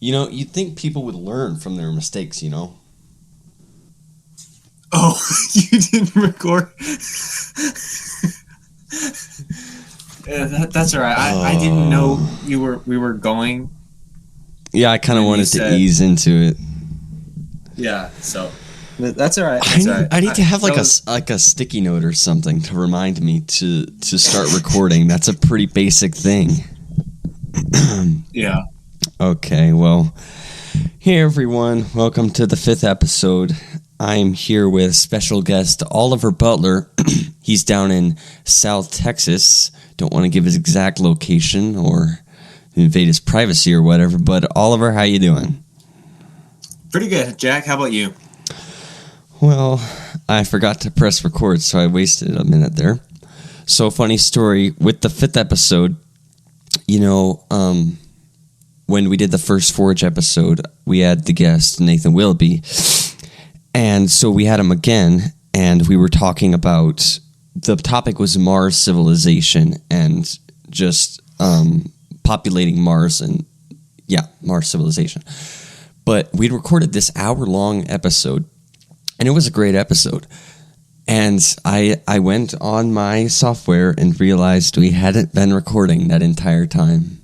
You'd think people would learn from their mistakes, Oh, you didn't record? Yeah, that's all right. I didn't know we were going. Yeah, I kind of wanted to ease into it. Yeah, so that's all right. That's all right. I need to have like a sticky note or something to remind me to start recording. That's a pretty basic thing. Yeah. Okay, well, hey everyone, welcome to the 5th episode. I'm here with special guest Oliver Butler. He's down in South Texas. Don't want to give his exact location or invade his privacy or whatever, but Oliver, how you doing? Pretty good, Jack. How about you? Well, I forgot to press record, so I wasted a minute there. So, funny story, with the 5th episode, when we did the first Forge episode, we had the guest, Nathan Willoughby, and so we had him again, and we were talking about, the topic was Mars civilization, and just populating Mars, and Mars civilization. But we'd recorded this hour-long episode, and it was a great episode. And I went on my software and realized we hadn't been recording that entire time.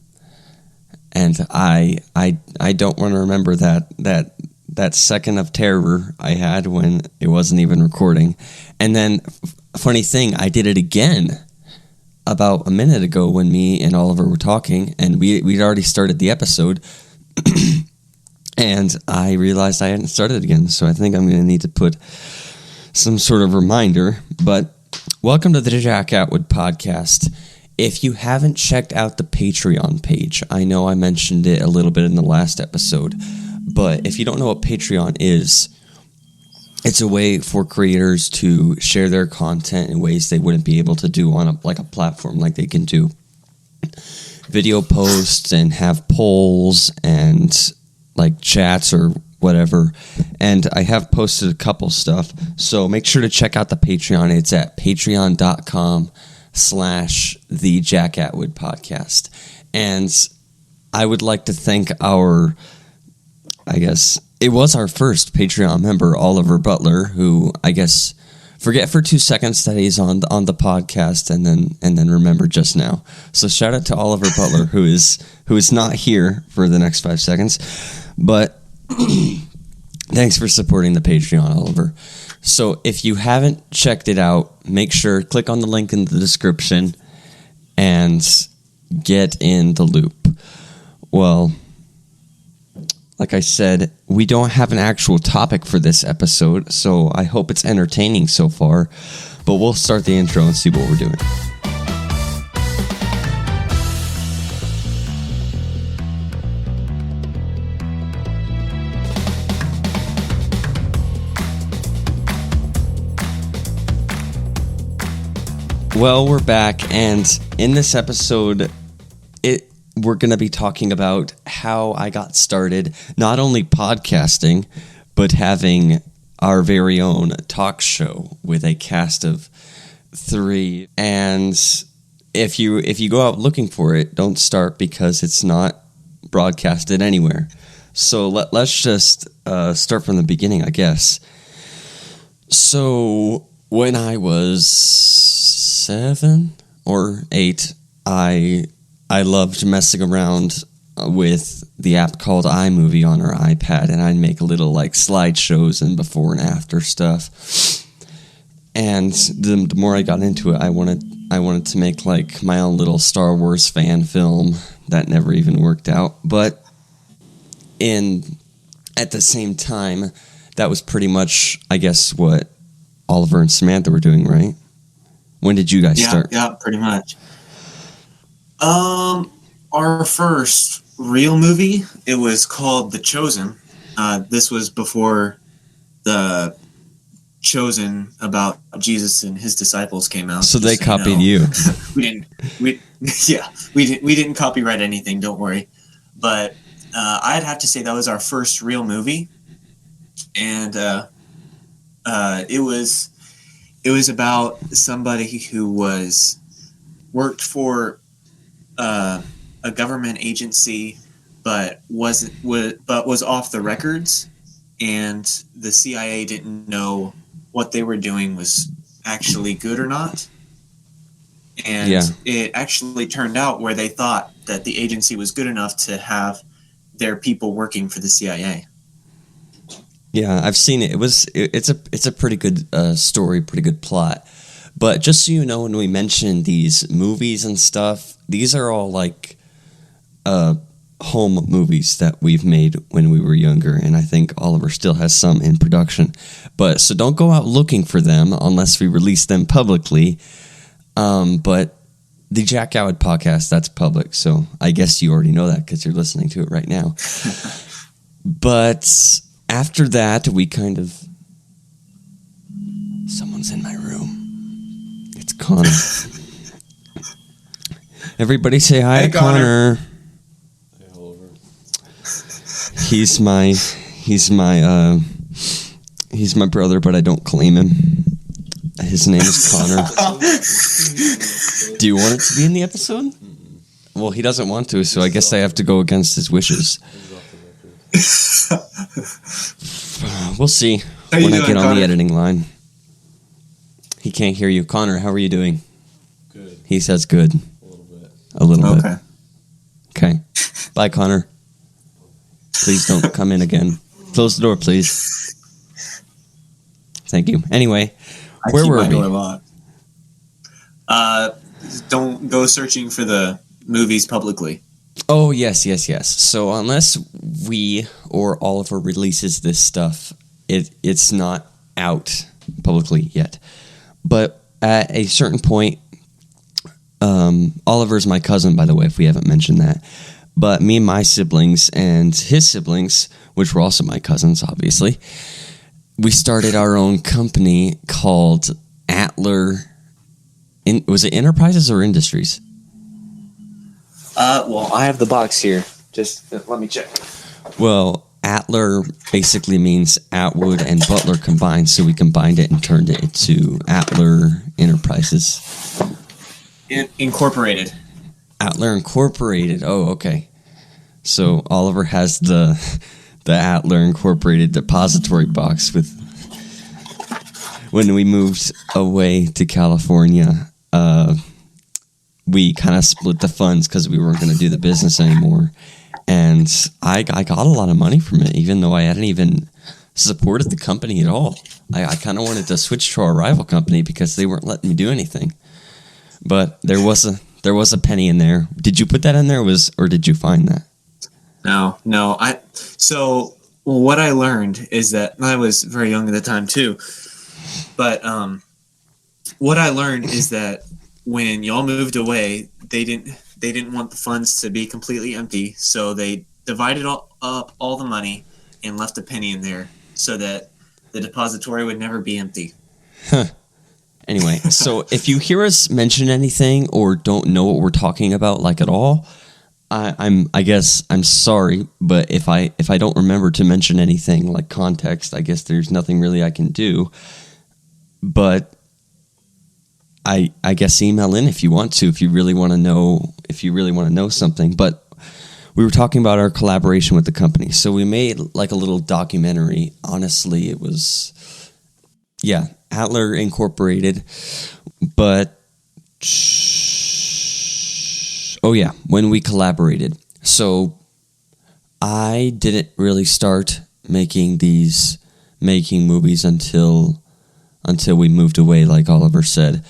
And I don't want to remember that second of terror I had when it wasn't even recording. And then, funny thing, I did it again about a minute ago when me and Oliver were talking, and we'd already started the episode. And I realized I hadn't started again, so I think I'm going to need to put some sort of reminder. But welcome to the Jack Atwood podcast. If you haven't checked out the Patreon page, I know I mentioned it a little bit in the last episode, but if you don't know what Patreon is, it's a way for creators to share their content in ways they wouldn't be able to do on a platform like they can do video posts and have polls and like chats or whatever. And I have posted a couple stuff, so make sure to check out the Patreon. It's at patreon.com/the Jack Atwood podcast. And I would like to thank it was our first Patreon member, Oliver Butler, who forget for 2 seconds that he's on the podcast and then remember just now. So shout out to Oliver Butler, who is not here for the next 5 seconds. But thanks for supporting the Patreon, Oliver. So if you haven't checked it out, make sure click on the link in the description and get in the loop. Well, like I said, we don't have an actual topic for this episode, so I hope it's entertaining so far. But we'll start the intro and see what we're doing. Well, we're back, and in this episode, we're going to be talking about how I got started, not only podcasting, but having our very own talk show with a cast of 3. And if you go out looking for it, don't start because it's not broadcasted anywhere. So let's just start from the beginning, I guess. So when I was 7 or 8, I loved messing around with the app called iMovie on our iPad, and I'd make little slideshows and before and after stuff. And the more I got into it, I wanted to make my own little Star Wars fan film that never even worked out. But at the same time, that was pretty much, I guess, what Oliver and Samantha were doing, right? When did you guys start? Yeah, pretty much. Our first real movie, it was called The Chosen. This was before the Chosen about Jesus and his disciples came out. So they copied you. We didn't copyright anything, don't worry. But I'd have to say that was our first real movie. And it was about somebody who worked for a government agency but was off the records, and the CIA didn't know what they were doing was actually good or not. And it actually turned out where they thought that the agency was good enough to have their people working for the CIA. Yeah, I've seen it. It's a pretty good story, pretty good plot. But just so you know, when we mention these movies and stuff, these are all like home movies that we've made when we were younger, and I think Oliver still has some in production. But so don't go out looking for them unless we release them publicly. But the Jack Atwood podcast, that's public, so I guess you already know that because you're listening to it right now. But after that, we kind of... Someone's in my room. It's Connor. Everybody say hi, hey, Connor. Hey, Oliver. He's my brother, but I don't claim him. His name is Connor. Do you want it to be in the episode? Mm-mm. Well, he doesn't want to, so I guess I have to go against his wishes. We'll see when I get on the editing line. He can't hear you. Connor, how are you doing? Good. He says good. A little bit. bit. Okay. Bye, Connor. Please don't come in again. Close the door, please. Thank you. Anyway, where were we? Don't go searching for the movies publicly. Oh, yes. So unless we or Oliver releases this stuff, it's not out publicly yet. But at a certain point, Oliver's my cousin, by the way, if we haven't mentioned that. But me and my siblings and his siblings, which were also my cousins, obviously, we started our own company called Atler. Was it Enterprises or Industries? Well, I have the box here. Just let me check. Well, Atler basically means Atwood and Butler combined, so we combined it and turned it into Atler Enterprises. Incorporated. Atler Incorporated. Oh, okay. So Oliver has the Atler Incorporated depository box with. When we moved away to California, we kind of split the funds because we weren't going to do the business anymore. And I got a lot of money from it, even though I hadn't even supported the company at all. I kind of wanted to switch to our rival company because they weren't letting me do anything. But there was a penny in there. Did you put that in there, or did you find that? No. So what I learned is that I was very young at the time too. But what I learned is that when y'all moved away, they didn't want the funds to be completely empty, so they divided up all the money and left a penny in there so that the depository would never be empty. Huh. Anyway, so if you hear us mention anything or don't know what we're talking about, like at all, I guess I'm sorry, but if I don't remember to mention anything like context, I guess there's nothing really I can do. But I guess email in if you want to, if you really want to know something. But we were talking about our collaboration with the company. So we made like a little documentary. Honestly, it was Atler Incorporated. But when we collaborated. So I didn't really start making movies until we moved away, like Oliver said.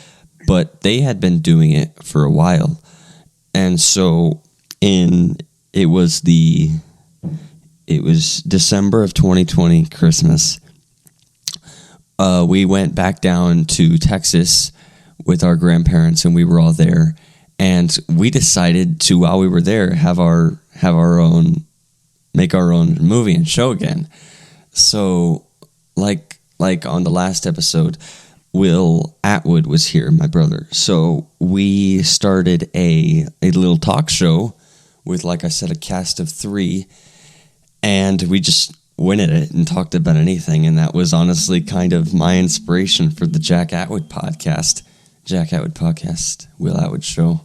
But they had been doing it for a while. And so it was December of 2020, Christmas. We went back down to Texas with our grandparents, and we were all there. And we decided to, while we were there, make our own movie and show again. So, like on the last episode, Will Atwood was here, my brother. So we started a little talk show with, like I said, a cast of 3, and we just went at it and talked about anything. And that was honestly kind of my inspiration for the Jack Atwood podcast. Jack Atwood podcast, Will Atwood show.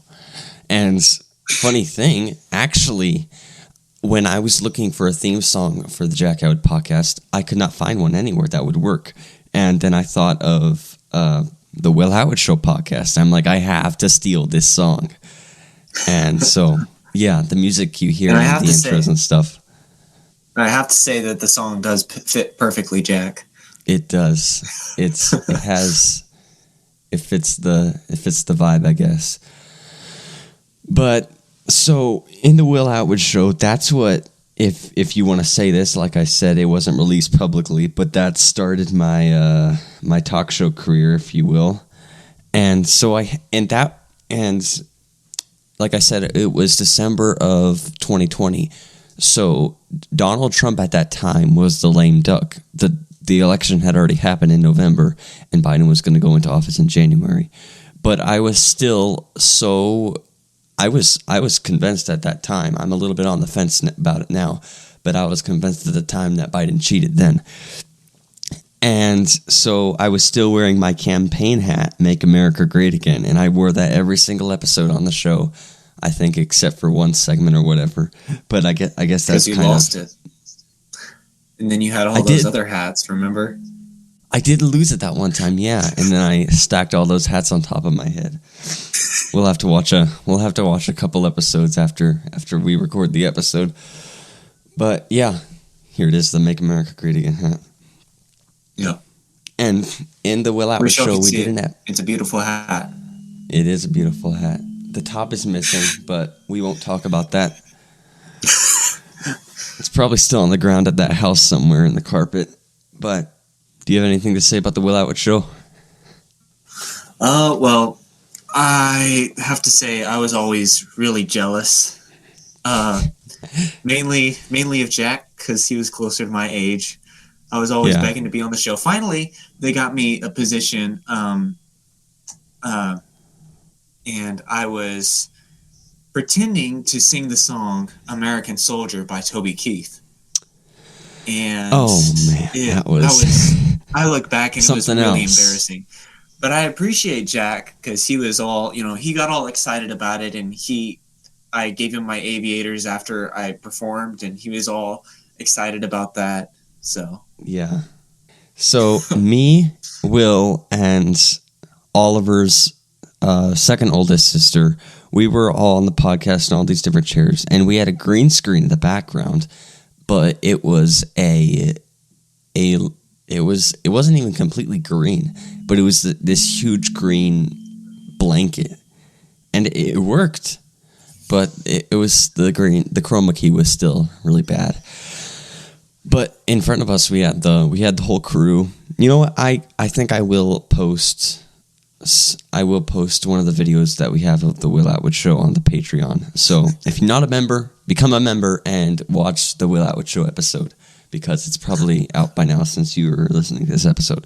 And funny thing, actually, when I was looking for a theme song for the Jack Howard podcast, I could not find one anywhere that would work. And then I thought of the Will Howard Show podcast. I'm like, I have to steal this song. And so, yeah, the music you hear, and the intros and stuff. I have to say that the song does fit perfectly, Jack. It does. It fits the vibe, I guess. But so in the Will Howard Show, that's what, if you want to say this, like I said, it wasn't released publicly, but that started my my talk show career, if you will. And so and like I said, it was December of 2020. So Donald Trump at that time was the lame duck. The election had already happened in November, and Biden was going to go into office in January. But I was still I was convinced at that time. I'm a little bit on the fence about it now, but I was convinced at the time that Biden cheated then. And so I was still wearing my campaign hat, Make America Great Again, and I wore that every single episode on the show, I think, except for one segment or whatever. But I guess that's kind of... Because you lost it. And then you had all those other hats, remember? I did lose it that one time, yeah. And then I stacked all those hats on top of my head. We'll have to watch a couple episodes after we record the episode. But yeah, here it is, the Make America Great Again hat. Yeah. And in the Will Howard Show, we did an app. It's a beautiful hat. It is a beautiful hat. The top is missing, but we won't talk about that. It's probably still on the ground at that house somewhere in the carpet. But do you have anything to say about the Will Howard Show? Well, I have to say I was always really jealous. Mainly of Jack, because he was closer to my age. I was always begging to be on the show. Finally, they got me a position, and I was pretending to sing the song American Soldier by Toby Keith. And I look back and it was really embarrassing. But I appreciate Jack because he was all, he got all excited about it, and I gave him my aviators after I performed, and he was all excited about that. So yeah. So me, Will, and Oliver's second oldest sister, we were all on the podcast in all these different chairs, and we had a green screen in the background, but it wasn't even completely green, but it was this huge green blanket, and it worked, but it was the chroma key was still really bad. But in front of us, we had the whole crew. You know what? I think I will post one of the videos that we have of the Will Atwood Show on the Patreon. So if you're not a member, become a member and watch the Will Atwood Show episode, because it's probably out by now since you were listening to this episode.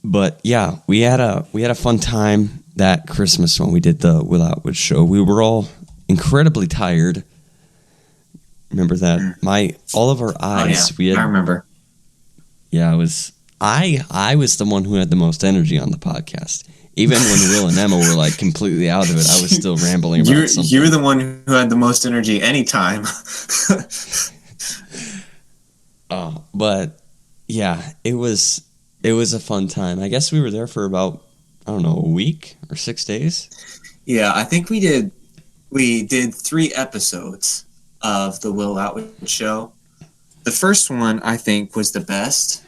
But yeah, we had a fun time that Christmas when we did the Will Atwood Show. We were all incredibly tired. Remember that? All of our eyes. Oh, yeah. I remember. Yeah, I was the one who had the most energy on the podcast. Even when Will and Emma were like completely out of it, I was still rambling about something. You were the one who had the most energy anytime. But yeah, it was a fun time. I guess we were there for about, I don't know, a week or 6 days. Yeah, I think we did 3 episodes of the Will Atwood Show. The first one, I think, was the best.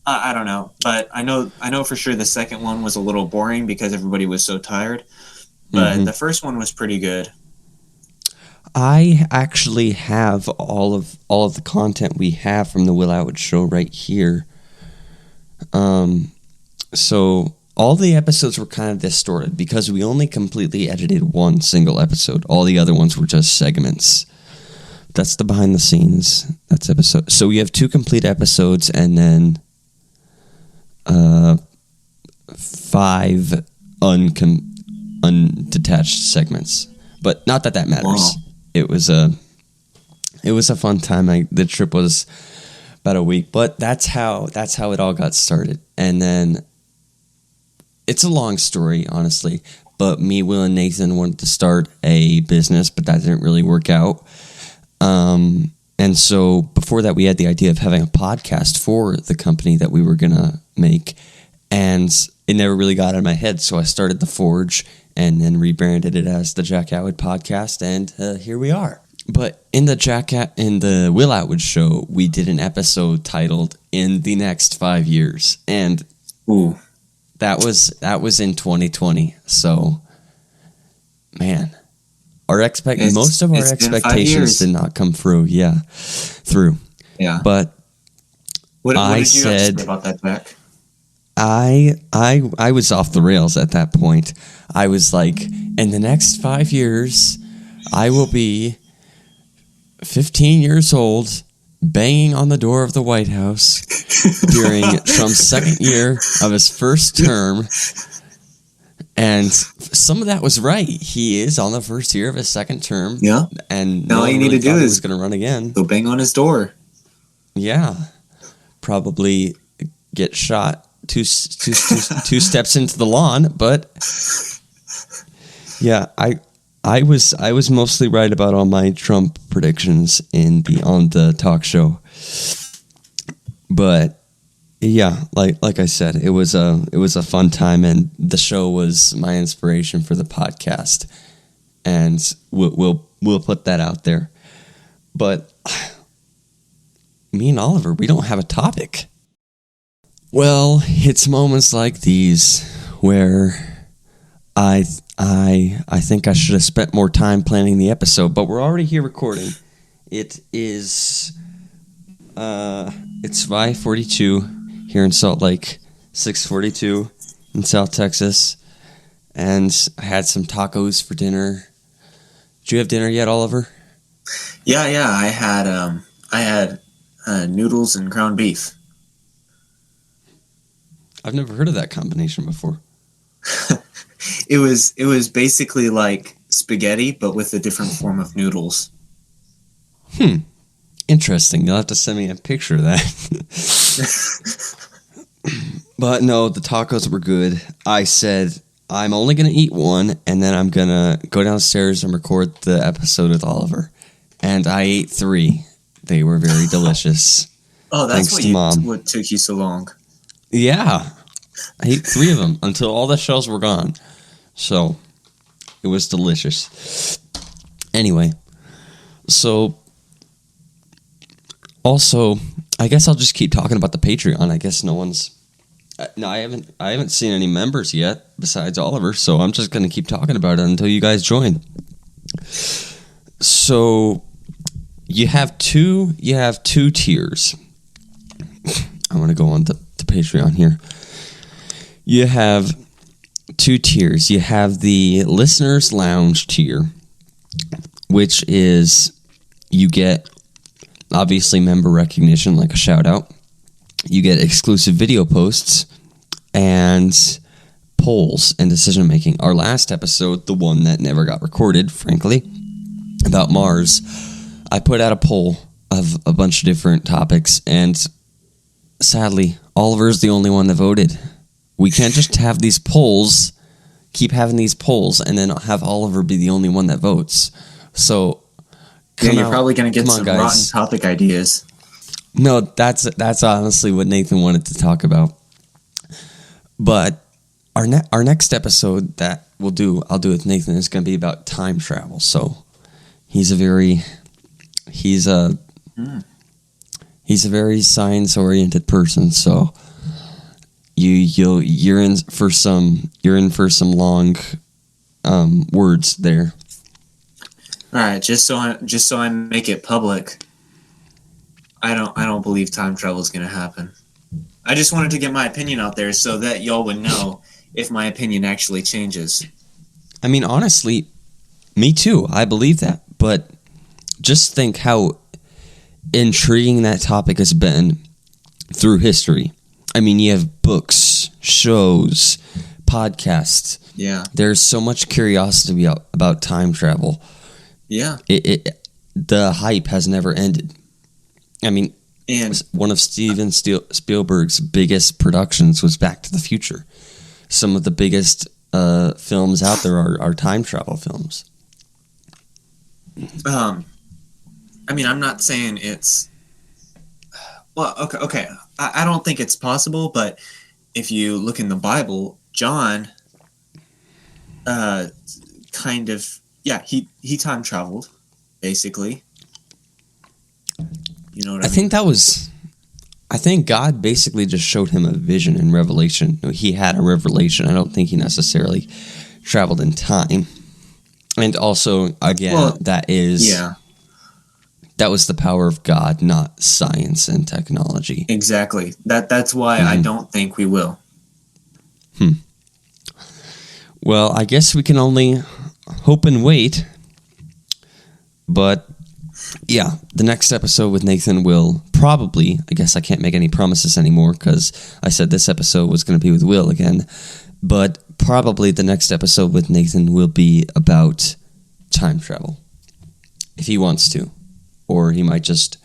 I don't know, but I know for sure the second one was a little boring because everybody was so tired. But the first one was pretty good. I actually have all of the content we have from the Will Atwood Show right here. So all the episodes were kind of distorted because we only completely edited one single episode. All the other ones were just segments. That's the behind the scenes. That's episode. So we have 2 complete episodes and then 5 undetached segments. But not that matters. Wow. It was a fun time. The trip was about a week, but that's how it all got started. And then it's a long story, honestly. But me, Will, and Nathan wanted to start a business, but that didn't really work out. And so before that, we had the idea of having a podcast for the company that we were going to make. And it never really got out of my head. So I started The Forge and then rebranded it as the Jack Atwood Podcast. And here we are. But in the Will Atwood Show, we did an episode titled "In the Next 5 Years," and Ooh. that was in 2020. So, man, most of our expectations did not come through. Yeah. But what I did you said have to say about that, Jack? I was off the rails at that point. I was like, in the next 5 years, I will be 15 years old, banging on the door of the White House during Trump's second year of his first term. And some of that was right. He is on the first year of his second term. Yeah. And all you need to do is going to run again. Go bang on his door. Yeah. Probably get shot two steps into the lawn, but yeah, I was mostly right about all my Trump predictions on the talk show. But yeah, like I said, it was a fun time, and the show was my inspiration for the podcast, and we'll put that out there. But me and Oliver, we don't have a topic. Well, it's moments like these where I think I should have spent more time planning the episode, but we're already here recording. It's 5:42 here in Salt Lake, 6:42 in South Texas, and I had some tacos for dinner. Did you have dinner yet, Oliver? Yeah. I had noodles and ground beef. I've never heard of that combination before. It was basically like spaghetti, but with a different form of noodles. Interesting. You'll have to send me a picture of that. But no, the tacos were good. I said, I'm only going to eat one, and then I'm going to go downstairs and record the episode with Oliver. And I ate 3. They were very delicious. Oh, that's Mom. What took you so long. Yeah. I ate 3 of them until all the shells were gone. So, it was delicious. Anyway, so also, I guess I'll just keep talking about the Patreon. I guess I haven't seen any members yet besides Oliver, so I'm just going to keep talking about it until you guys join. So, you have two tiers. I want to go on to Patreon here. You have 2 tiers. You have the Listeners Lounge tier, which is you get obviously member recognition, like a shout out. You get exclusive video posts and polls and decision making. Our last episode, the one that never got recorded, frankly, about Mars, I put out a poll of a bunch of different topics, and sadly, Oliver's the only one that voted. We can't just have these polls, keep having these polls, and then have Oliver be the only one that votes. So, you're probably going to get some rotten topic ideas. No, that's honestly what Nathan wanted to talk about. But our next episode that I'll do with Nathan is going to be about time travel. So he's a very science oriented person. So you're in for some long words there. All right, just so I make it public, I don't believe time travel is going to happen. I just wanted to get my opinion out there so that y'all would know if my opinion actually changes. I mean, honestly, me too. I believe that, but just think how intriguing that topic has been through history. I mean, you have books, shows, podcasts. Yeah. There's so much curiosity about time travel. Yeah. The hype has never ended. I mean, and one of Steven Spielberg's biggest productions was Back to the Future. Some of the biggest films out there are time travel films. I mean, I'm not saying it's well. Okay. I don't think it's possible, but if you look in the Bible, John, kind of, yeah, he time traveled, basically. You know what I mean? I think God basically just showed him a vision in Revelation. He had a revelation. I don't think he necessarily traveled in time. And also, again, that was the power of God, not science and technology. Exactly. That's why I don't think we will. Well, I guess we can only hope and wait. But yeah, the next episode with Nathan will probably, I guess I can't make any promises anymore because I said this episode was going to be with Will again, but probably the next episode with Nathan will be about time travel, if he wants to. Or he might just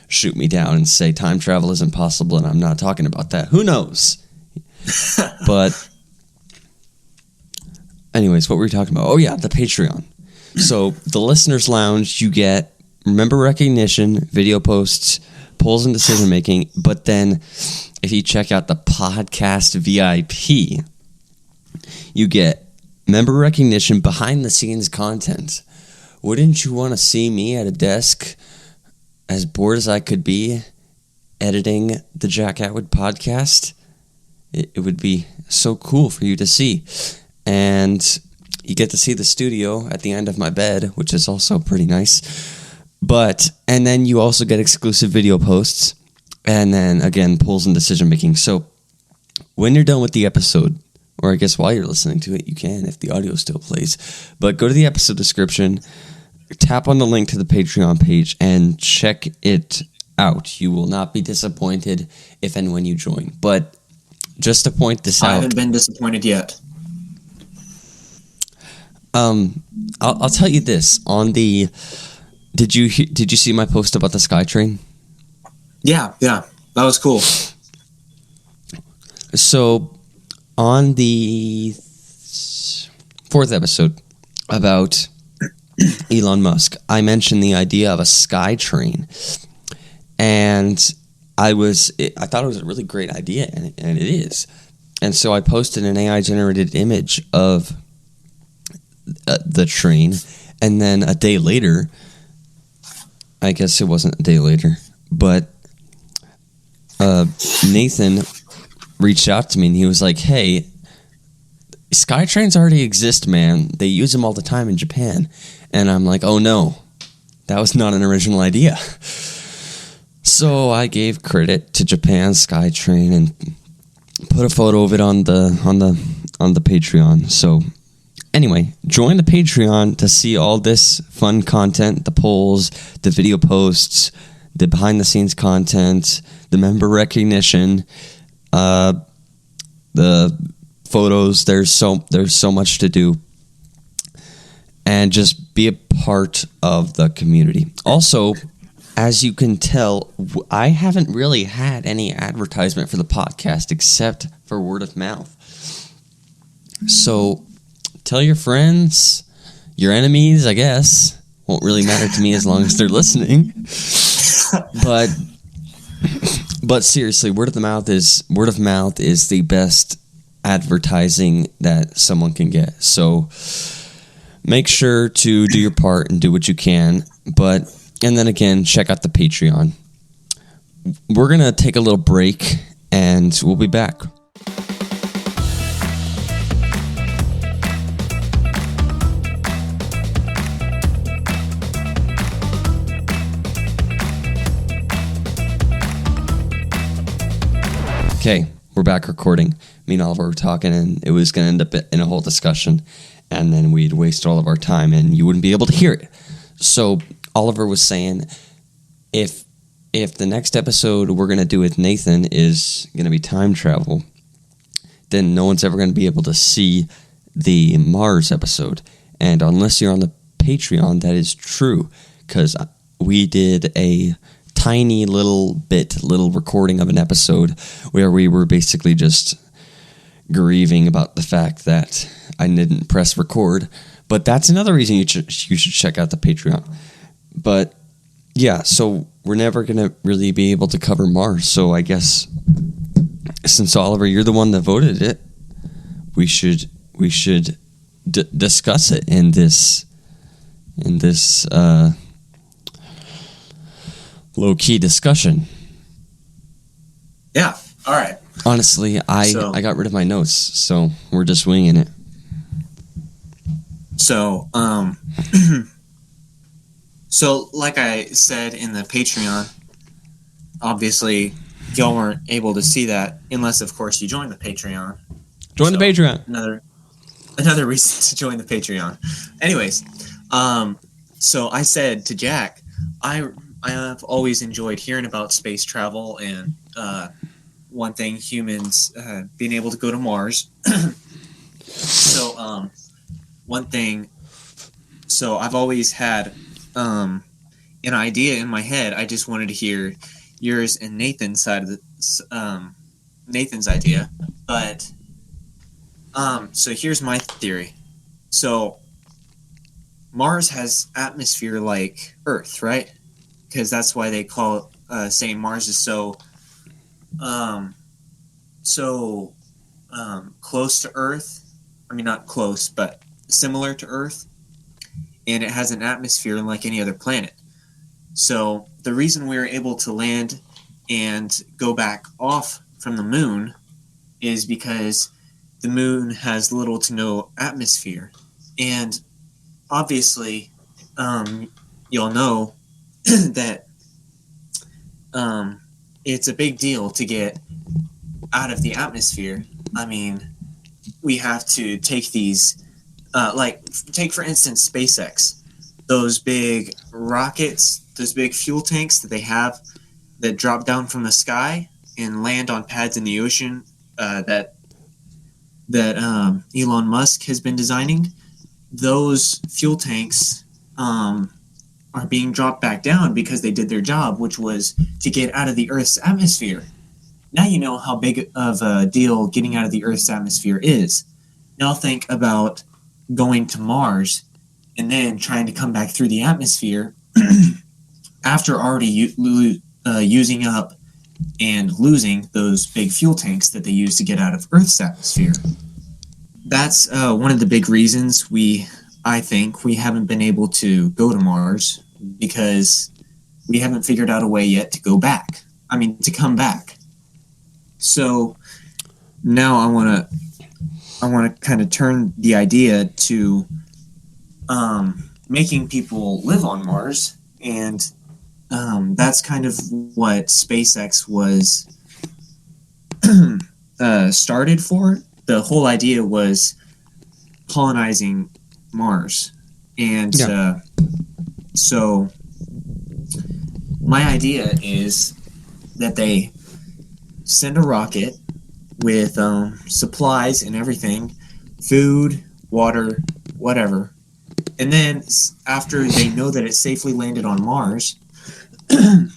shoot me down and say time travel is impossible and I'm not talking about that. Who knows? But anyways, what were we talking about? Oh yeah, the Patreon. So the Listeners Lounge, you get member recognition, video posts, polls and decision making. But then if you check out the podcast VIP, you get member recognition, behind the scenes content. Wouldn't you want to see me at a desk, as bored as I could be, editing the Jack Atwood podcast? It would be so cool for you to see. And you get to see the studio at the end of my bed, which is also pretty nice. And then you also get exclusive video posts, and then again, polls and decision making. So when you're done with the episode, or I guess while you're listening to it, you can if the audio still plays. But go to the episode description, tap on the link to the Patreon page, and check it out. You will not be disappointed if and when you join. But just to point this out, I haven't been disappointed yet. I'll tell you this. On the did you see my post about the SkyTrain? Yeah, that was cool. So on the 4th episode about Elon Musk, I mentioned the idea of a SkyTrain, and I thought it was a really great idea, and it is. And so I posted an AI generated image of the train, and then a day later, I guess it wasn't a day later, but Nathan reached out to me and he was like, hey, SkyTrains already exist, man. They use them all the time in Japan. And I'm like, oh no, that was not an original idea. So I gave credit to Japan's SkyTrain and put a photo of it on the Patreon. So anyway, join the Patreon to see all this fun content, the polls, the video posts, the behind-the-scenes content, the member recognition, the photos. There's so much to do. And just be a part of the community. Also, as you can tell, I haven't really had any advertisement for the podcast except for word of mouth. So tell your friends, your enemies, I guess. Won't really matter to me as long as they're listening. But seriously, word of mouth is the best advertising that someone can get. So make sure to do your part and do what you can. And then again, check out the Patreon. We're going to take a little break and we'll be back. Okay, we're back recording. Me and Oliver were talking, and it was going to end up in a whole discussion, and then we'd waste all of our time, and you wouldn't be able to hear it. So Oliver was saying, if the next episode we're going to do with Nathan is going to be time travel, then no one's ever going to be able to see the Mars episode. And unless you're on the Patreon, that is true, because we did a tiny little recording of an episode where we were basically just grieving about the fact that I didn't press record. But that's another reason you should check out the Patreon. But Yeah, so we're never going to really be able to cover Mars. So I guess since Oliver, you're the one that voted it, we should discuss it in this low key discussion. Yeah. All right. Honestly, I got rid of my notes, so we're just winging it. So, so like I said in the Patreon, obviously y'all weren't able to see that unless, of course, you joined the Patreon. Join the Patreon. Another reason to join the Patreon. Anyways, so I said to Jack, I have always enjoyed hearing about space travel and one thing, humans being able to go to Mars. So one thing, so I've always had an idea in my head. I just wanted to hear yours and Nathan's side of the Nathan's idea. But so here's my theory. So Mars has atmosphere like Earth, right? Because that's why they call saying Mars is so close to Earth. I mean, not close, but similar to Earth, and it has an atmosphere like any other planet. So the reason we were able to land and go back off from the moon is because the moon has little to no atmosphere. And obviously, you'll know that it's a big deal to get out of the atmosphere. I mean, we have to take these, take for instance SpaceX, those big rockets, those big fuel tanks that they have that drop down from the sky and land on pads in the ocean that Elon Musk has been designing. Those fuel tanks are being dropped back down because they did their job, which was to get out of the Earth's atmosphere. Now you know how big of a deal getting out of the Earth's atmosphere is. Now think about going to Mars and then trying to come back through the atmosphere after already using up and losing those big fuel tanks that they use to get out of Earth's atmosphere. That's one of the big reasons I think we haven't been able to go to Mars, because we haven't figured out a way yet to go back. I mean, to come back. So now I want to kind of turn the idea to making people live on Mars, and that's kind of what SpaceX was started for. The whole idea was colonizing Mars. And so my idea is that they send a rocket with supplies and everything, food, water, whatever. And then after they know that it safely landed on Mars,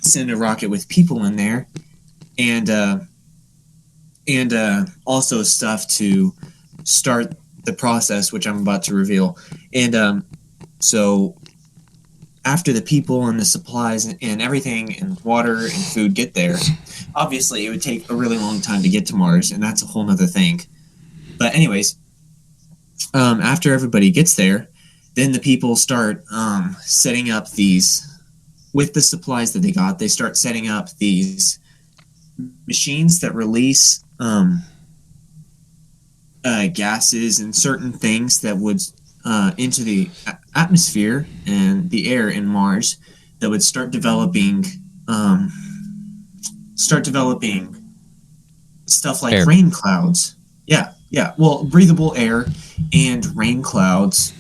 send a rocket with people in there and also stuff to start the process, which I'm about to reveal. And so after the people and the supplies and everything and water and food get there, obviously it would take a really long time to get to Mars, and that's a whole nother thing. But anyways, after everybody gets there, then the people start setting up these, with the supplies that they got, they start setting up these machines that release gases and certain things that would into the atmosphere and the air in Mars that would start developing stuff like air. Rain clouds. Well, breathable air and rain clouds,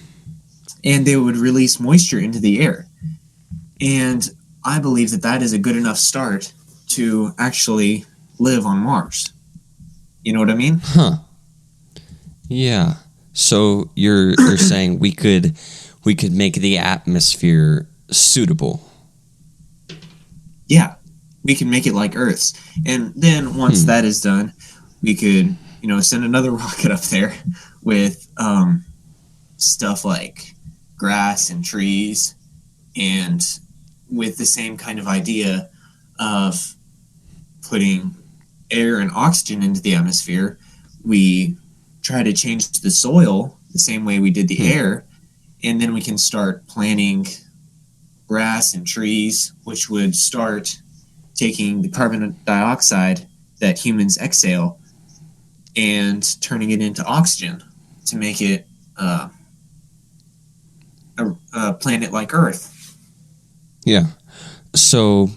and they would release moisture into the air. And I believe that is a good enough start to actually live on Mars. You know what I mean? Huh. Yeah. So you're saying we could make the atmosphere suitable. Yeah. We can make it like Earth's. And then once that is done, we could, send another rocket up there with stuff like grass and trees and with the same kind of idea of putting air and oxygen into the atmosphere, we try to change the soil the same way we did the air, and then we can start planting grass and trees, which would start taking the carbon dioxide that humans exhale and turning it into oxygen to make it a planet like Earth. Yeah. So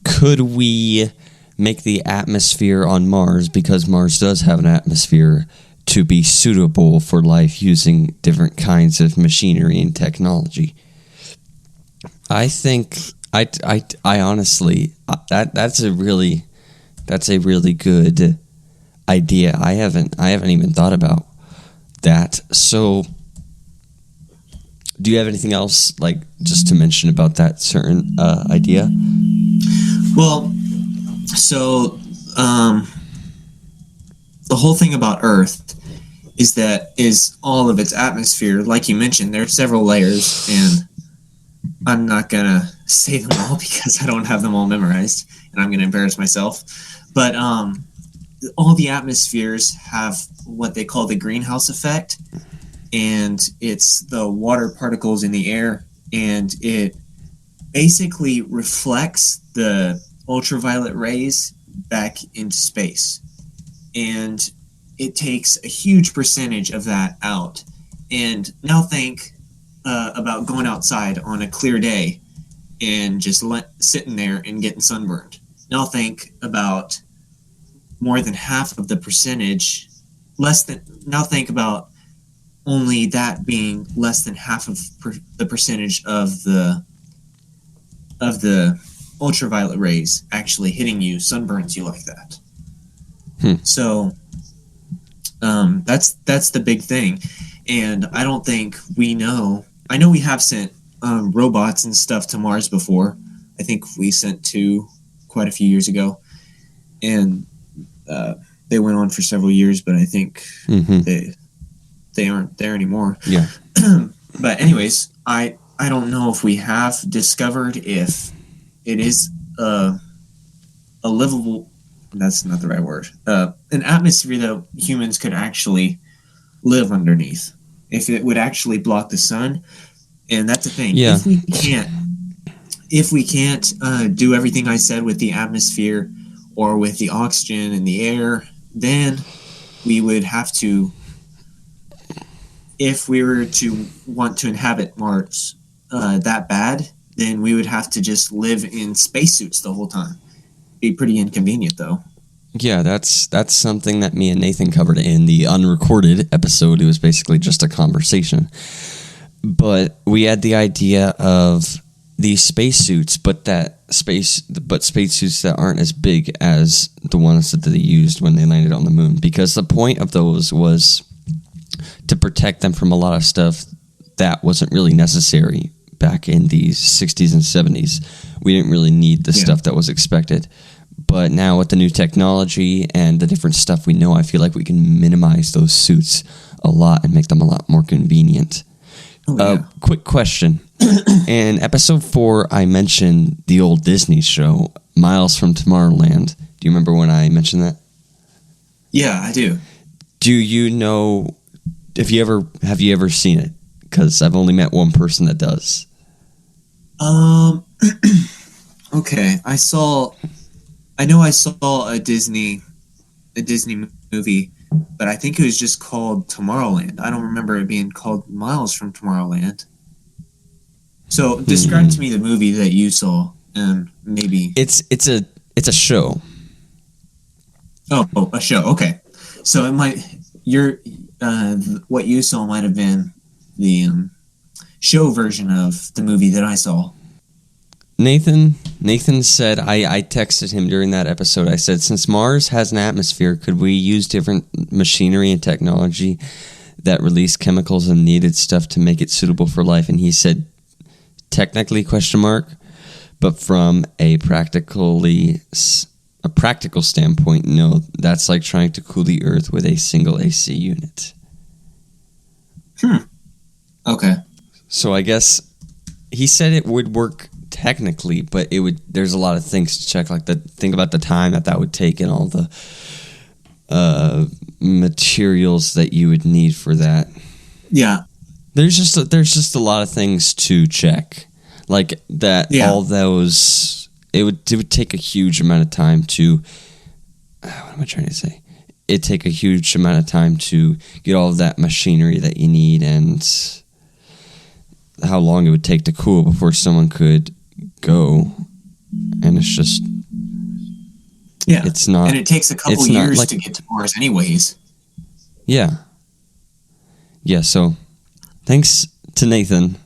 could we make the atmosphere on Mars, because Mars does have an atmosphere, to be suitable for life using different kinds of machinery and technology? I think I honestly that's a really good idea. I haven't even thought about that. So do you have anything else, like, just to mention about that certain idea? Well, so the whole thing about Earth is all of its atmosphere. Like you mentioned, there are several layers, and I'm not gonna say them all because I don't have them all memorized, and I'm gonna embarrass myself. But all the atmospheres have what they call the greenhouse effect, and it's the water particles in the air, and it basically reflects the ultraviolet rays back into space, and it takes a huge percentage of that out. And now think about going outside on a clear day and just sitting there and getting sunburned. Now think about more than half of the percentage, now think about only that being less than half of the percentage of the ultraviolet rays actually hitting you, sunburns you like that. So that's the big thing. And I don't think I know we have sent robots and stuff to Mars before. I think we sent 2 quite a few years ago, and they went on for several years, but I think they aren't there anymore. Yeah. But anyways, I don't know if we have discovered if it is a livable, that's not the right word, an atmosphere that humans could actually live underneath, if it would actually block the sun. And that's the thing. Yeah. If we can't do everything I said with the atmosphere or with the oxygen in the air, then we would have to, if we were to want to inhabit Mars that bad, then we would have to just live in spacesuits the whole time. Be pretty inconvenient, though. Yeah, that's something that me and Nathan covered in the unrecorded episode. It was basically just a conversation. But we had the idea of these spacesuits, but spacesuits that aren't as big as the ones that they used when they landed on the moon. Because the point of those was to protect them from a lot of stuff that wasn't really necessary back in the 60s and 70s. We didn't really need the stuff that was expected. But now with the new technology and the different stuff we know, I feel like we can minimize those suits a lot and make them a lot more convenient. Quick question. In episode 4, I mentioned the old Disney show, Miles from Tomorrowland. Do you remember when I mentioned that? Yeah, I do. Do you know, have you ever seen it? Because I've only met one person that does. Okay, I know I saw a Disney movie, but I think it was just called Tomorrowland. I don't remember it being called Miles from Tomorrowland. So describe to me the movie that you saw, and maybe it's a show. Oh, a show. Okay, so it might what you saw might have been the show version of the movie that I saw. Nathan said, I texted him during that episode. I said, since Mars has an atmosphere, could we use different machinery and technology that release chemicals and needed stuff to make it suitable for life? And he said, technically, ? But from a practical standpoint, no. That's like trying to cool the Earth with a single AC unit. Okay. So I guess he said it would work technically, but there's a lot of things to check. Like think about the time that would take and all the materials that you would need for that. Yeah. There's just a lot of things to check. Like that, all those, it would take a huge amount of time to, what am I trying to say? It'd take a huge amount of time to get all of that machinery that you need, and how long it would take to cool before someone could go. And it's just, it's not. And it takes a couple years to get to Mars anyways. Yeah. Yeah, so thanks to Nathan.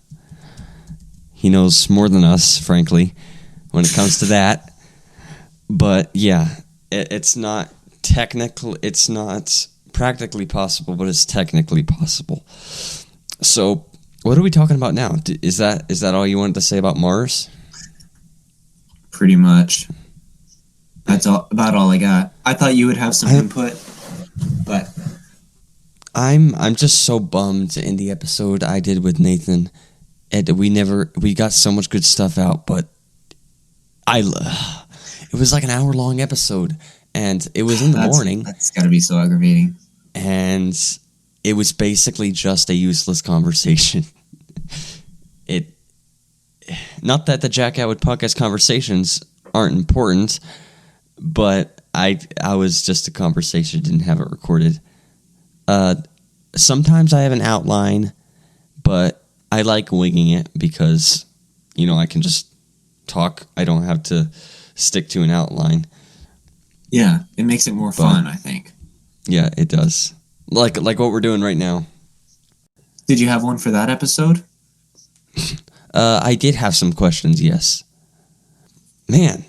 He knows more than us, frankly, when it comes to that. But yeah, it's not practically possible, but it's technically possible. So, what are we talking about now? Is that all you wanted to say about Mars? Pretty much. That's about all I got. I thought you would have some input, but I'm just so bummed in the episode I did with Nathan. We got so much good stuff out, but it was like an hour-long episode, and it was in the morning. That's got to be so aggravating. And it was basically just a useless conversation. Not that the Jack Atwood podcast conversations aren't important, but I was just a conversation, didn't have it recorded. Sometimes I have an outline, but I like winging it because, I can just talk. I don't have to stick to an outline. Yeah, it makes it more fun, I think. Yeah, it does. Like what we're doing right now. Did you have one for that episode? I did have some questions, yes. Man,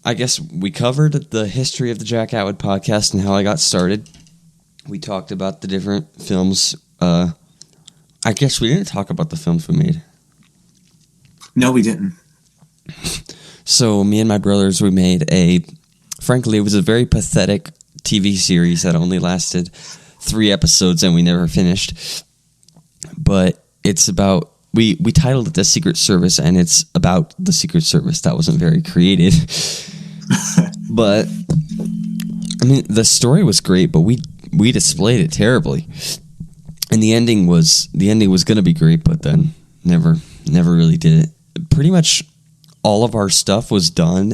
I guess we covered the history of the Jack Atwood podcast and how I got started. We talked about the different films. I guess we didn't talk about the films we made. No, we didn't. So me and my brothers, we made frankly, it was a very pathetic TV series that only lasted 3 episodes and we never finished. But it's about, we titled it The Secret Service, and it's about the Secret Service. That wasn't very creative. But, I mean, the story was great, but we displayed it terribly. And the ending was going to be great, but then never really did it. Pretty much all of our stuff was done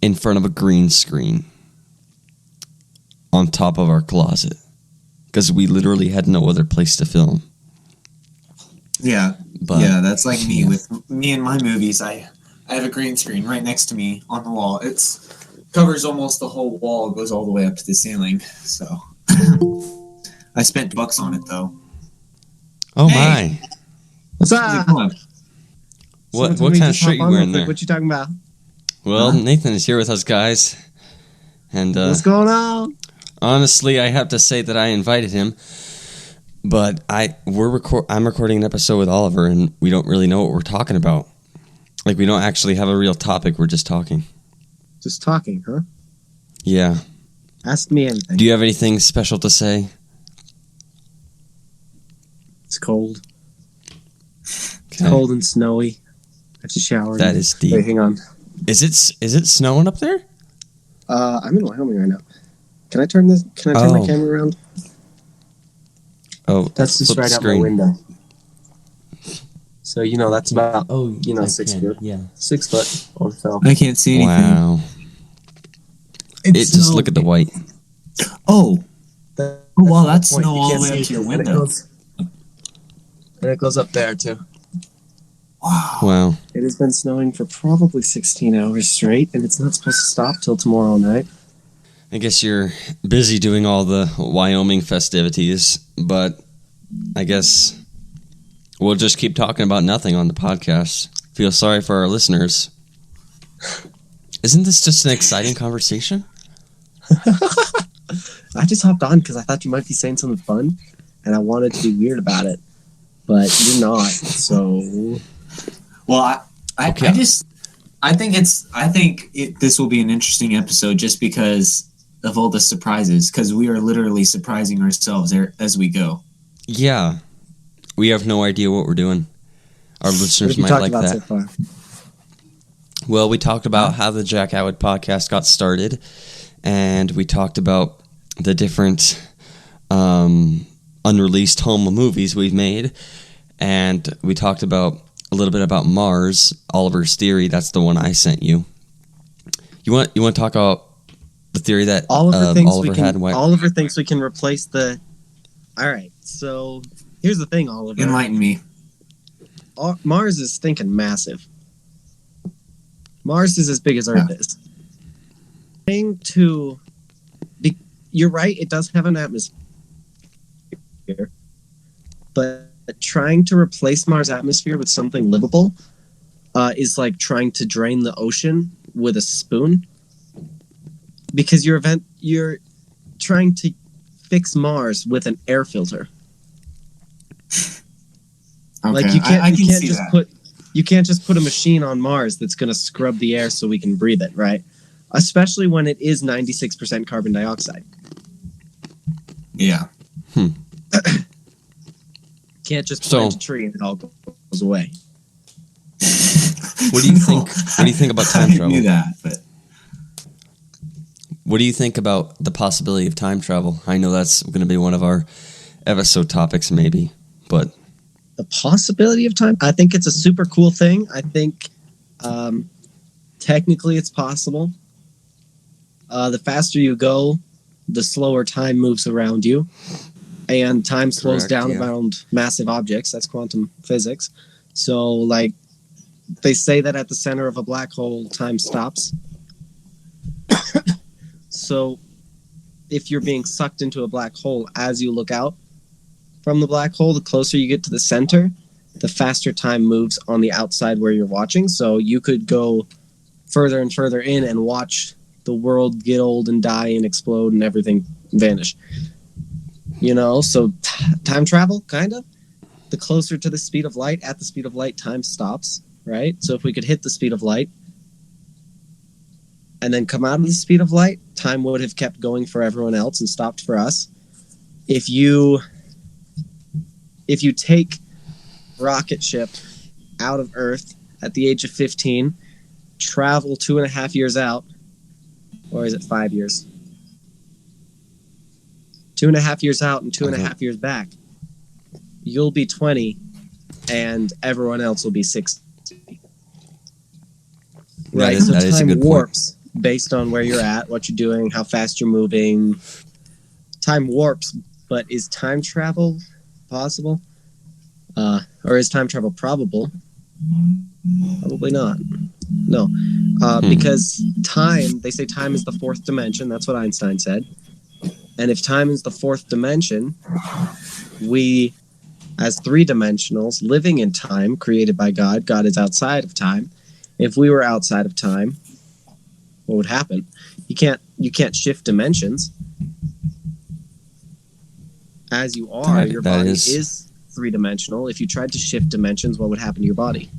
in front of a green screen on top of our closet because we literally had no other place to film. Yeah, yeah, that's like me with me and my movies. I have a green screen right next to me on the wall. It's covers almost the whole wall, goes all the way up to the ceiling. So I spent $bucks on it though. Oh my! What's up? What kind of shirt you wearing there? What you talking about? Well, Nathan is here with us, guys. And what's going on? Honestly, I have to say that I invited him, but I'm recording an episode with Oliver, and we don't really know what we're talking about. Like, we don't actually have a real topic. We're just talking. Just talking, huh? Yeah. Ask me anything. Do you have anything special to say? It's cold. It's cold and snowy. I have to shower. That is deep. Wait, hang on. Is it snowing up there? I'm in Wyoming right now. Can I turn my camera around? Oh, that's just right out my window. So that's about 6 foot. Yeah, 6 foot or so. I can't see anything. Wow. Just look at the white. Oh, wow, that's snow all the way up to your window. And it goes up there too. Wow. It has been snowing for probably 16 hours straight, and it's not supposed to stop till tomorrow night. I guess you're busy doing all the Wyoming festivities, but I guess we'll just keep talking about nothing on the podcast. Feel sorry for our listeners. Isn't this just an exciting conversation? I just hopped on because I thought you might be saying something fun, and I wanted to be weird about it, but you're not, so... Well, I think this will be an interesting episode just because of all the surprises, because we are literally surprising ourselves as we go. Yeah, we have no idea what we're doing. Our listeners might like that. So far? Well, we talked about how the Jack Atwood podcast got started, and we talked about the different unreleased home movies we've made, and we talked about a little bit about Mars, Oliver's theory. That's the one I sent you. You want to talk about the theory that Oliver had? And Oliver thinks we can replace the... All right, so here's the thing, Oliver. Enlighten me. Mars is stinking massive. Mars is as big as Earth is. You're right, it does have an atmosphere. But trying to replace Mars' atmosphere with something livable is like trying to drain the ocean with a spoon. Because you're trying to fix Mars with an air filter. Okay, like you can't just put a machine on Mars that's going to scrub the air so we can breathe it, right? Especially when it is 96% carbon dioxide. Yeah. Can't just plant a tree and it all goes away. What do you think? What do you think about time travel? I knew that, but what do you think about the possibility of time travel? I know that's going to be one of our episode topics, maybe, but the possibility of time, I think it's a super cool thing. I think technically it's possible. The faster you go, the slower time moves around you, and time slows down around massive objects. That's quantum physics. So, like, they say that at the center of a black hole, time stops. So, if you're being sucked into a black hole as you look out from the black hole, the closer you get to the center, the faster time moves on the outside where you're watching. So you could go further and further in and watch the world get old and die and explode and everything vanish. You know, so time travel, kind of. The closer to the speed of light, at the speed of light, time stops, right? So if we could hit the speed of light and then come out of the speed of light, time would have kept going for everyone else and stopped for us. If you take rocket ship out of Earth at the age of 15, travel 2.5 years out, or is it 5 years? 2.5 years out and 2.5 years back, you'll be 20 and everyone else will be 60. Right? So time warps based on where you're at, what you're doing, how fast you're moving. Time warps, but is time travel possible? Or is time travel probable? Probably not. No. Because time, they say time is the fourth dimension. That's what Einstein said. And if time is the fourth dimension, we, as three-dimensionals, living in time, created by God, God is outside of time. If we were outside of time, what would happen? You can't shift dimensions. As you are, your body is three-dimensional. If you tried to shift dimensions, what would happen to your body?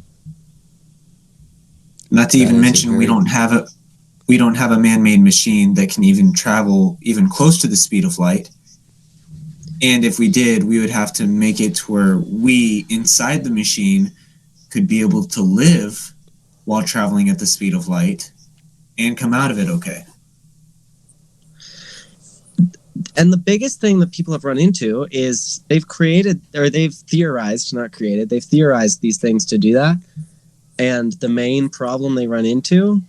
Not to even mention, we don't have a man-made machine that can even travel even close to the speed of light. And if we did, we would have to make it to where we, inside the machine, could be able to live while traveling at the speed of light and come out of it okay. And the biggest thing that people have run into is they've theorized these things to do that. And the main problem they run into,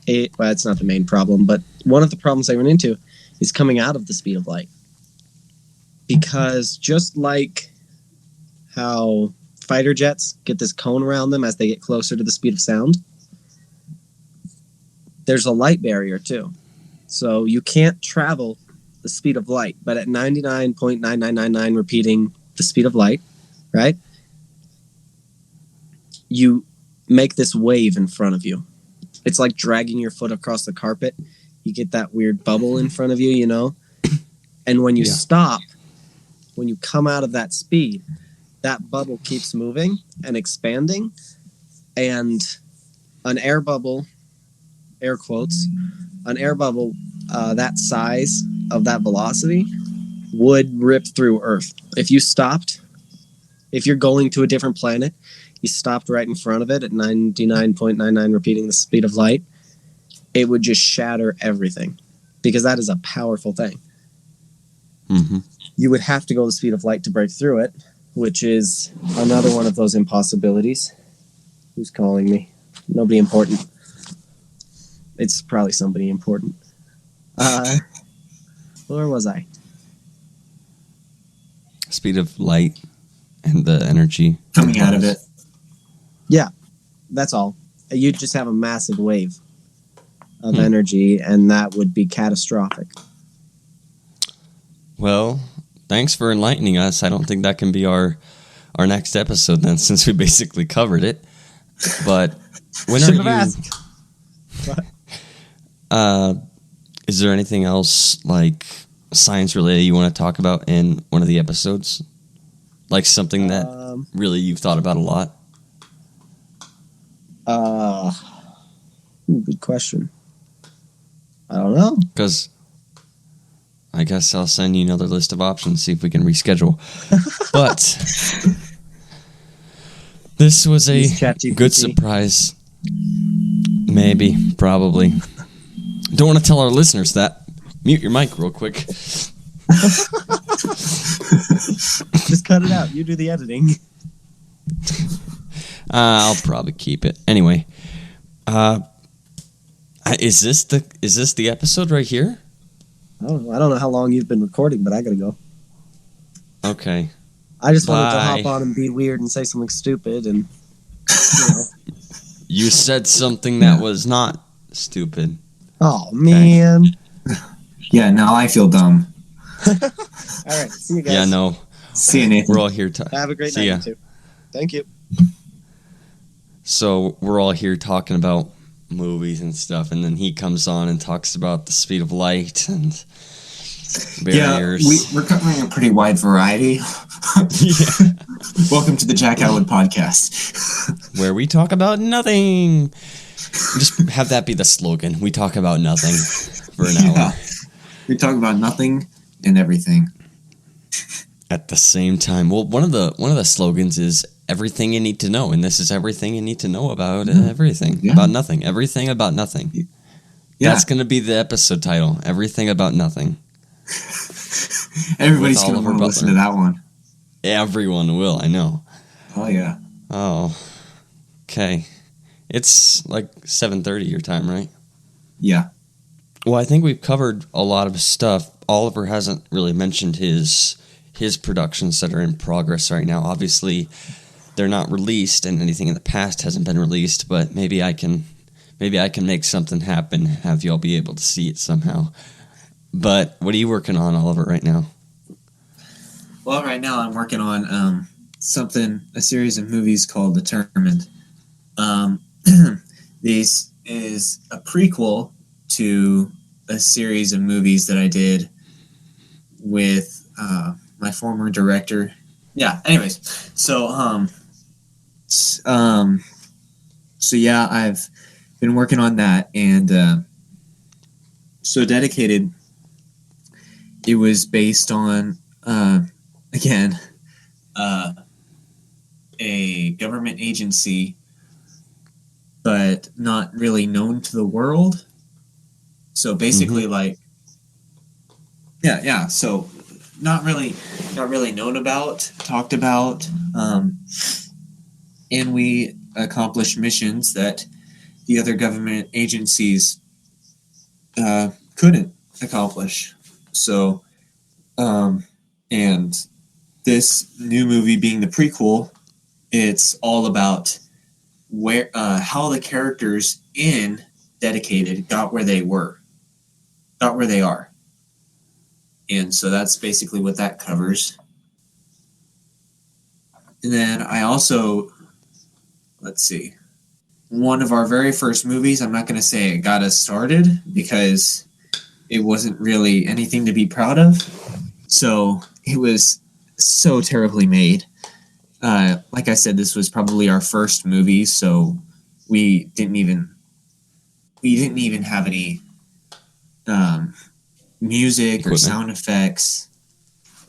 it's not the main problem, but one of the problems they run into is coming out of the speed of light. Because just like how fighter jets get this cone around them as they get closer to the speed of sound, there's a light barrier too. So you can't travel the speed of light, but at 99.9999 repeating the speed of light, right? You make this wave in front of you. It's like dragging your foot across the carpet. You get that weird bubble in front of you, you know? And when you stop, when you come out of that speed, that bubble keeps moving and expanding. And an air bubble, air quotes, an air bubble that size of that velocity would rip through Earth. If you stopped If you're going to a different planet, you stopped right in front of it at 99.99 repeating the speed of light, it would just shatter everything, because that is a powerful thing. Mm-hmm. You would have to go the speed of light to break through it, which is another one of those impossibilities. Who's calling me? Nobody important. It's probably somebody important. Where was I? Speed of light and the energy coming out of it. Yeah, that's all. You'd just have a massive wave of energy, and that would be catastrophic. Well, thanks for enlightening us. I don't think that can be our next episode then, since we basically covered it. But when Should are have you? asked. Is there anything else like science related you want to talk about in one of the episodes? Like something that really you've thought about a lot? Good question. I don't know. Because I guess I'll send you another list of options, see if we can reschedule. But this was a good surprise. Maybe, probably. Don't want to tell our listeners that. Mute your mic real quick. Just cut it out. You do the editing. I'll probably keep it. Anyway, is this the episode right here? I don't know how long you've been recording, but I gotta go. Okay. I just wanted to Bye. hop on and be weird and say something stupid, and You said something that was not stupid. Oh man. Yeah, now I feel dumb. All right, see you guys. Yeah, no. See you, Nathan. We're all here Have a great See night, ya. you too. Thank you. So we're all here talking about movies and stuff, and then he comes on and talks about the speed of light and barriers. Yeah, we're covering a pretty wide variety. Yeah. Welcome to the Jack Atwood podcast. Where we talk about nothing. Just have that be the slogan. We talk about nothing for an hour. We talk about nothing and everything At the same time. Well, one of the slogans is everything you need to know, and this is everything you need to know about everything. Yeah. About nothing. Everything about nothing. Yeah. That's going to be the episode title. Everything about nothing. Everybody's With going to Oliver want to listen to Butler. that one. Everyone will, I know. Oh, yeah. Oh. Okay. It's like 7:30 your time, right? Yeah. Well, I think we've covered a lot of stuff. Oliver hasn't really mentioned his productions that are in progress right now. Obviously, they're not released, and anything in the past hasn't been released. But maybe I can make something happen. Have y'all be able to see it somehow. But what are you working on, Oliver, right now? Well, right now I'm working on a series of movies called Determined. This is a prequel to a series of movies that I did with my former director. Yeah. Anyways, so yeah, I've been working on that, and so Dedicated. It was based on again a government agency, but not really known to the world. So basically, so not really known about, talked about, and we accomplished missions that the other government agencies couldn't accomplish. So, and this new movie being the prequel, it's all about how the characters in Dedicated got where they are. And so that's basically what that covers. And then I also, one of our very first movies, I'm not going to say it got us started because it wasn't really anything to be proud of. So it was so terribly made. Like I said, this was probably our first movie, so we didn't even have any music or sound effects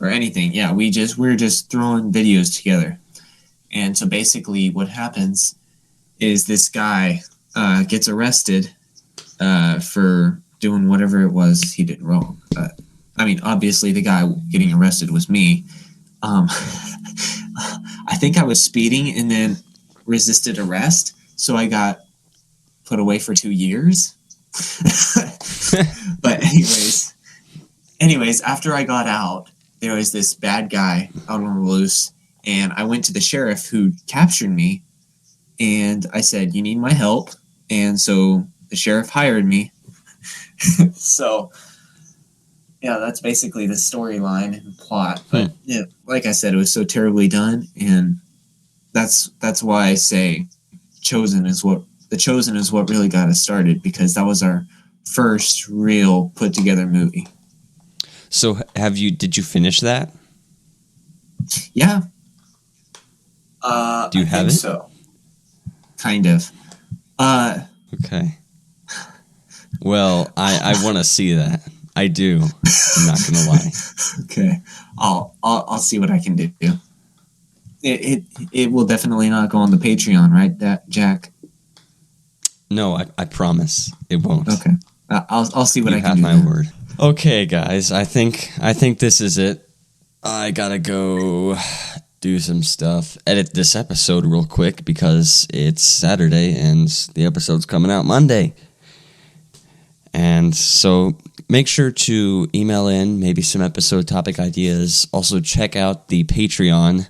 or anything. Yeah, we were just throwing videos together. And so basically what happens is this guy gets arrested for doing whatever it was he did wrong. I mean, obviously the guy getting arrested was me. I think I was speeding and then resisted arrest, so I got put away for 2 years. But anyways, after I got out, there was this bad guy out on the loose, and I went to the sheriff who captured me, and I said, "You need my help," and so the sheriff hired me. So, yeah, that's basically the storyline and plot. But yeah, like I said, it was so terribly done, and that's why I say The Chosen is what really got us started, because that was our first real put together movie. So did you finish that? Yeah. Do you have it? So, kind of. Okay. Well, I want to see that. I do. I'm not gonna lie. Okay. I'll see what I can do. It will definitely not go on the Patreon, right? That Jack. No, I promise it won't. Okay. I'll see what I can do. You have my word. Okay, guys. I think this is it. I gotta go do some stuff. Edit this episode real quick because it's Saturday and the episode's coming out Monday. And so make sure to email in maybe some episode topic ideas. Also check out the Patreon.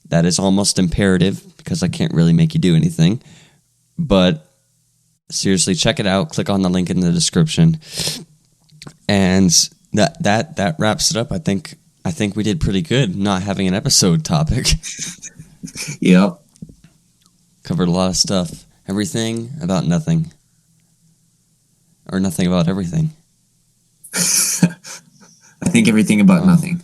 That is almost imperative because I can't really make you do anything. But seriously, check it out. Click on the link in the description. And that wraps it up. I think we did pretty good not having an episode topic. Yep. Covered a lot of stuff. Everything about nothing. Or nothing about everything. I think everything about nothing.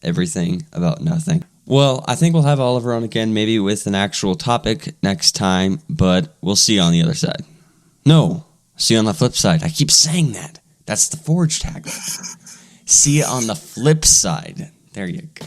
Everything about nothing. Well, I think we'll have Oliver on again, maybe with an actual topic next time, but we'll see you on the other side. No, see you on the flip side. I keep saying that. That's the Forge tag. See you on the flip side. There you go.